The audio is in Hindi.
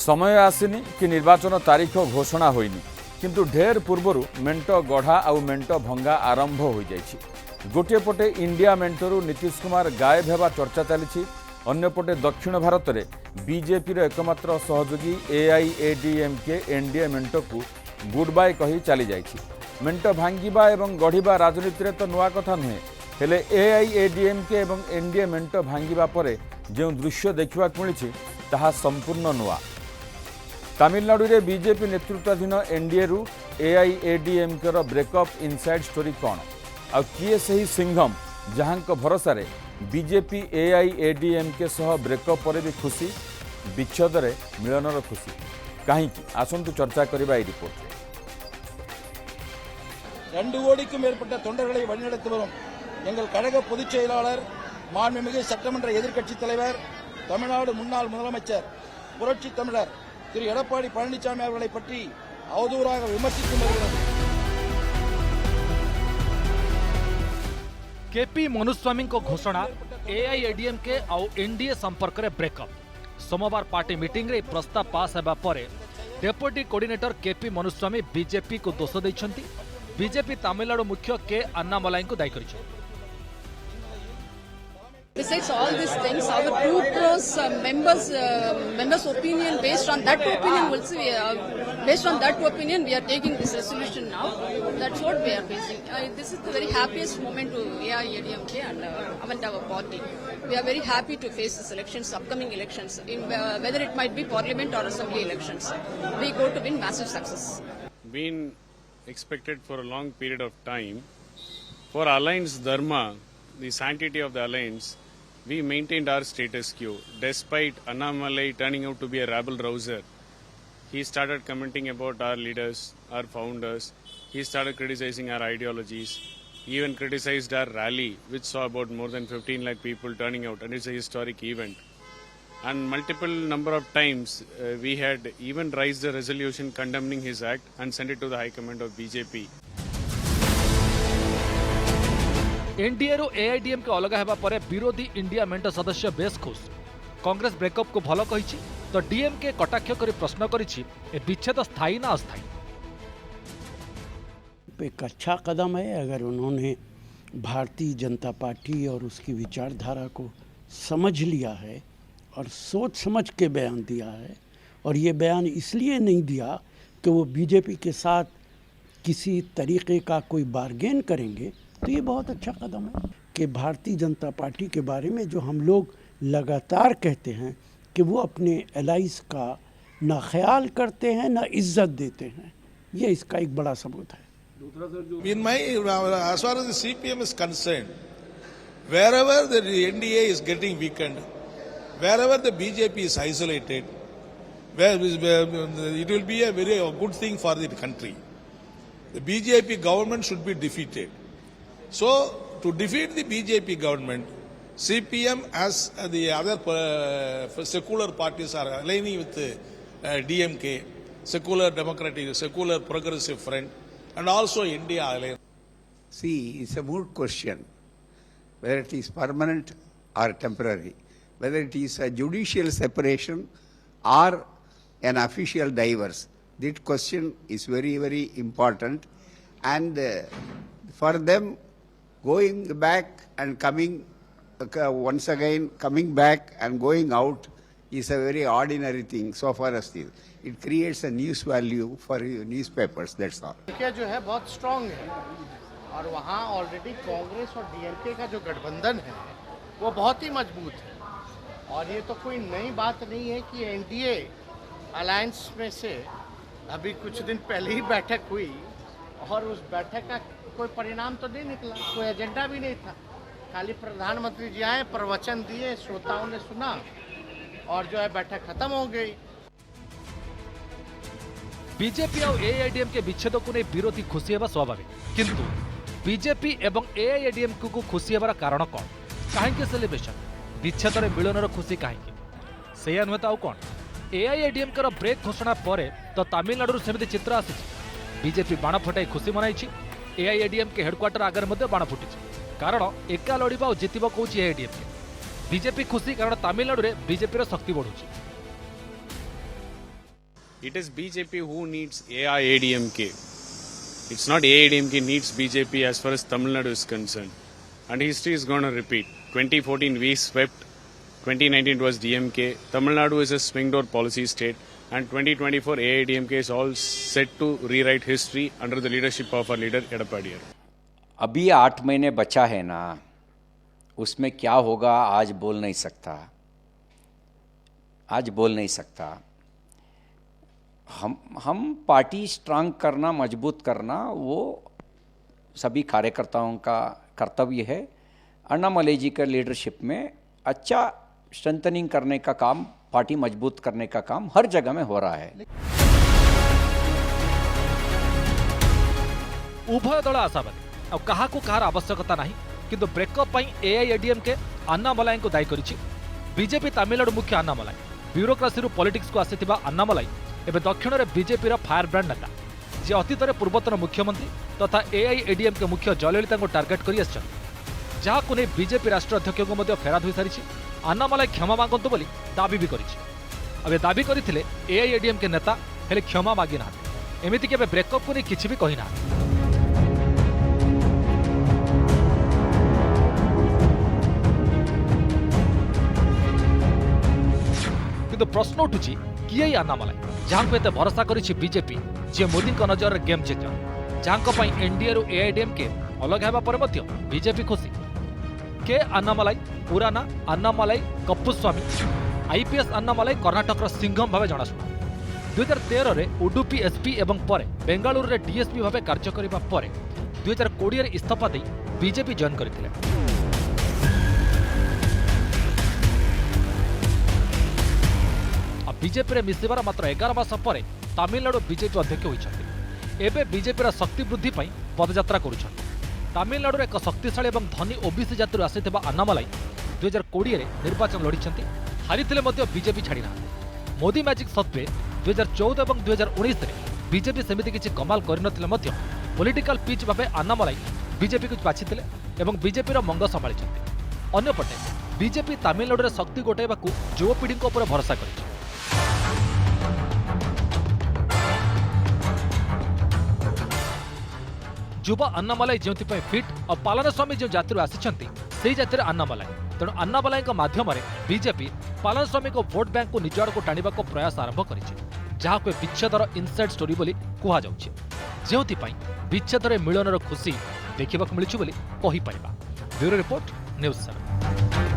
समय आसीनी कि निर्वाचन तारीख घोषणा होइनी किंतु ढेर पूर्वर मेंट गढ़ा आउ मेंट भंगा आरंभ हो जाइछि। गोटे पटे इंडिया मेंटरू नीतीश कुमार गायब हेबा चर्चा चली अन्यपटे दक्षिण भारत में बीजेपी एकमात्र सहयोगी एआईएडीएमके एनडीए मेंट को गुड बाय कही चली जाइछि। मेंट भांगिबा एवं गढ़िबा राजनीति तो नुआ कथा नुहे, हेले एआईएडीएमके एवं एनडीए मेंट भांगिबा परे जो दृश्य देखा मिली ताहा संपूर्ण नुआ। तमिलनाडु रे बीजेपी नेतृत्वाधीन एनडीए रु एआईएडीएमके ब्रेकअप इनसाइड स्टोरी कौन आ किए सही सिंघम जहां भरोसा रे बीजेपी एआईएडीएमके सह ब्रेकअप पर भी खुशी, विच्छेद रे मिलनर खुशी कहीं आसंतु चर्चा करबा ई रिपोर्ट रे। 2 கோடிக்கும் மேற்பட்ட தொண்டர்களை வழிநடத்தி வரும் எங்கள் கழக பொதுச் செயலாளர் மாண்புமிகு சட்டமன்ற எதிர்க்கட்சித் தலைவர் தமிழ்நாடு முன்னாள் முதலமைச்சர் புரட்சி தமிழர் திரு எடப்பாடி பழனிசாமி அவர்களை பற்றி அவதூறாக விமர்சித்து வருகிறது। केपी मनुस्वामी को घोषणा एआईएडीएमके आउ एनडीए संपर्क में ब्रेकअप। सोमवार पार्टी मीटिंग रे प्रस्ताव पास हेबा परे डेप्यूटी कोऑर्डिनेटर केपी मनुस्वामी बीजेपी को दोष दैछंती। बीजेपी तमिलनाडु मुख्य के अन्नामलाई को दायी करिछो। Besides all these things, our two pros members' opinion, based on that opinion, based on that opinion, we are taking this resolution now. That's what we are facing. This is the very happiest moment to AIADMK and our party. We are very happy to face these elections, upcoming elections, whether it might be parliament or assembly elections. We go to win massive success. Been expected for a long period of time. For Alliance Dharma, the sanctity of the alliance, we maintained our status quo. Despite Annamalai turning out to be a rabble-rouser, he started commenting about our leaders, our founders. He started criticizing our ideologies. He even criticized our rally, which saw about more than 15 lakh people turning out, and it's a historic event. And multiple number of times, we had even raised a resolution condemning his act and sent it to the High Command of BJP. NDA रो एआईडीएम के अलग हेबा परे विरोधी इंडिया मेंट सदस्य बेस खुश। कांग्रेस ब्रेकअप को भलो कहिछि तो डीएमके कटाक्ष करी प्रश्न करिछि ए विच्छेद स्थायी ना अस्थायी। एक अच्छा कदम है अगर उन्होंने भारतीय जनता पार्टी और उसकी विचारधारा को समझ लिया है और सोच समझ के बयान दिया है। और ये बयान इसलिए नहीं दिया कि वो बीजेपी के साथ किसी तरीके का कोई बार्गेन करेंगे, तो ये बहुत अच्छा कदम है कि भारतीय जनता पार्टी के बारे में जो हम लोग लगातार कहते हैं कि वो अपने एलाइज का ना ख्याल करते हैं ना इज्जत देते हैं, ये इसका एक बड़ा सबूत है। As far as the CPM is concerned, wherever the NDA is getting weakened, wherever the BJP is isolated, it will be a very good thing for the country. The BJP government should be defeated. So, to defeat the BJP government, CPM as the other secular parties are aligning with DMK, Secular Democratic, Secular Progressive Front, and also India alliance. See, it's a moot question, whether it is permanent or temporary, whether it is a judicial separation or an official divorce. That question is very, very important, and for them, going back and coming, once again coming back and going out is a very ordinary thing so far as this. It creates a news value for newspapers, that's all. क्या जो है बहुत स्ट्रांग है और वहाँ ऑलरेडी कांग्रेस और डीएमके का जो गठबंधन है वो बहुत ही मजबूत है। और ये तो कोई नई बात नहीं है कि एनडीए अलायंस में से अभी कुछ दिन पहले ही बैठक हुई और उस बैठक का कोई परिणाम तो नहीं निकला, कोई एजेंडा भी नहीं था। खाली प्रधानमंत्री जी आए, प्रवचन दिए, श्रोताओं ने सुना और जो है बैठक खत्म हो गई। बीजेपी और एआईएडीएम के विच्छेद को नहीं विरोधी खुशी हेबा स्वाभाविक, किंतु बीजेपी एवं एआईएडीएम को खुशी हेबार कारण कौन? कहीं सेलिब्रेशन विच्छेद मिलनर खुशी कहीं से नुहे तो कौन? एआईएडीएम ब्रेक घोषणा पर तो तमिलनाडु सेमती चित्र आसी। बीजेपी बाण फटाई खुशी मनाई। एआईएडीएम के हेडक्वार्टर आगे बाण फुटी कारण एका लड़वा और जितब कौन एआईएडीएम। बीजेपी खुशी कारण तमिलनाडु में बीजेपी शक्ति बढ़ुची। It is BJP who needs AIADMK. It's not AIADMK needs BJP as far as Tamil Nadu is concerned. And history is going to repeat. 2014 we swept, 2019 it was DMK. Tamil Nadu is a swing door policy state. And 2024 AIADMK is all set to rewrite history under the leadership of our leader Edappadi. अभी 8 महीने बचा है ना, उसमें क्या होगा आज बोल नहीं सकता, आज बोल नहीं सकता। हम पार्टी स्ट्रांग करना, मजबूत करना वो सभी कार्यकर्ताओं का कर्तव्य है। अन्नामलई जी का लीडरशिप में अच्छा स्ट्रेंथनिंग करने का काम, पार्टी मजबूत करने का काम हर जगह में हो रहा है। उभय दल आशावादी और कहा कहार आवश्यकता नहीं, किंतु ब्रेकअप पई एआईएडीएमके अन्नामलाई को दायी करिछि। बीजेपी तमिलनाडु मुख्य अन्नामलाई, ब्यूरोक्रासी पॉलिटिक्स को आसीथिबा अन्नामलाई एवं दक्षिण में बीजेपी फायर ब्रांड नेता, जे अतीत में पूर्वतन मुख्यमंत्री तथा एआईएडीएमके मुख्य जयललिता को टार्गेट कर जहां नहीं बीजेपी राष्ट्रीय अध्यक्ष को फेराद हो सारी। अन्नामलाई क्षमा मागंतु बोली दाबी भी करी। दाबी करथिले एआईएडीएमके नेता हेले क्षमा मागी ना, एमिति केबे ब्रेकअप को नहीं किछि भी कहि ना। किंतु प्रश्न उठुछि किए अन्नामलाई जहां को एते भरोसा करिछि बीजेपी, जे मोदी का नजर गेम चेंजर, जहां एनडीए रु एआईएडीएमके अलग हेबा पर मध्य बीजेपी खुशी। के अन्नामलाई पुराना अन्नामलाई कप्पुस्वामी, आईपीएस अन्नामलाई कर्णाटक सिंघम भाव जनाशुना। 2013 रे उडुपी एसपी एवं परे बेंगालुरु रे डीएसपी भाव कार्य करिबा परे 2020 रे इस्तीफा दे बीजेपी जॉइन करथिले। बीजेपी रे मिसिबार मात्र 11 मास पर तमिलनाडु बीजेपी अध्यक्ष होइछथि। एबे बीजेपी शक्ति वृद्धि पई पदयात्रा करुछथि। तमिलनाडु एक शक्तिशाली और धनी ओबीसी जाति आसीथिबा अन्नामलाई 2020 रे निर्वाचन लड़िछथि, हारिथिले मध्य बीजेपी छाड़ी ना। मोदी मैजिक सत्वे 2014 और 2019 रे बीजेपी सेमिति किछि कमाल करनथिले मध्य पॉलिटिकल पिच भाबे अन्नामलाई बीजेपी को बाछिथिले एवं बीजेपी रो मंग संभाळिछथि। अन्यपटे बीजेपी तमिलनाडु रे शक्ति गोटाइबाकू युवपीढ़ी उपर भरोसा करिछि। युवा अन्नामलाई जो फिट और पालनस्वामी जो जाति आसी से जाति अन्नामलाई, तेणु अन्नामलाई माध्यम बीजेपी पालनस्वामी को भोट बैंक को निज आड़क टाणा प्रयास आरंभ कर विच्छेदर इनसाइड स्टोरी बोली कहुच्छे, जो विच्छेदर मिलनर खुशी देखा मिलूँ। Bureau report, news 7।